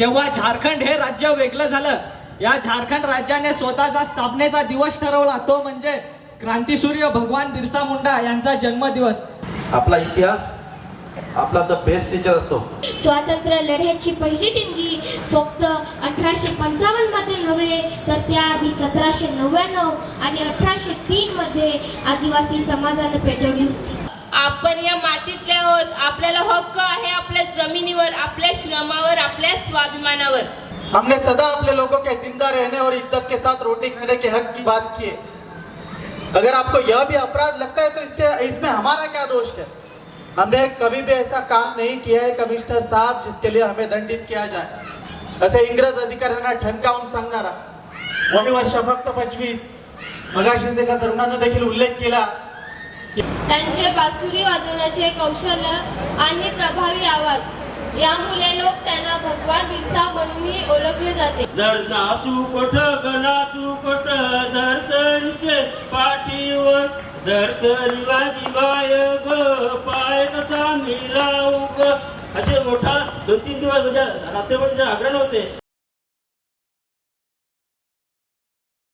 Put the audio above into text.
जेव्हा झारखंड हे राज्य वेगळं झालं, या झारखंड राज्याने स्वतःचा स्थापनेचा दिवस ठरवला, तो म्हणजे क्रांतीसूर्य भगवान बिरसा मुंडा यांचा जन्मदिवस. आपला इतिहास आपला द बेस्ट टीचर असतो. स्वातंत्र्य लढ्याची पहिली टिंगी फक्त 1855 मध्ये नव्हे, तर त्याआधी 1799 आणि 1803 मध्ये आदिवासी समाजाने पेटवली होती. आपण या मातीतले आहोत. आपल्याला हक्क आहे आपल्या जमिनीवर, आपल्या श्रमावर, आपल्या स्वाभिमानावर. हमने सदा अपने लोगों के जिंदा रहने और इज्जत के साथ रोटी खाने के हक की बात की है. अगर आपको यह भी अपराध लगता है तो इसमें हमारा क्या दोष है? हमने कभी भी ऐसा काम नहीं किया है कमिश्नर साहब जिसके लिए हमें दंडित किया जाए. असे इंग्रज अधिकाऱ्यांना ठणकावून सांगणारा वयोवर्ष फक्त 25. मगाशीच एका तरुणाने देखील उल्लेख केला. त्यांचे बासुरी वाजवण्याचे कौशल्य आणि प्रभावी आवाज यामुळे लोक त्यांना भगवान बिरसा म्हणूनही ओळखले जाते. जर नाचू कोठ गनाचू कोठ धरतरीचे पाठीवर धरतरी वाजी बाय ग पाय कसा मिलाऊ ग. असे मोठा 2-3 दिवस म्हणजे रात्रभर आग्रह होते.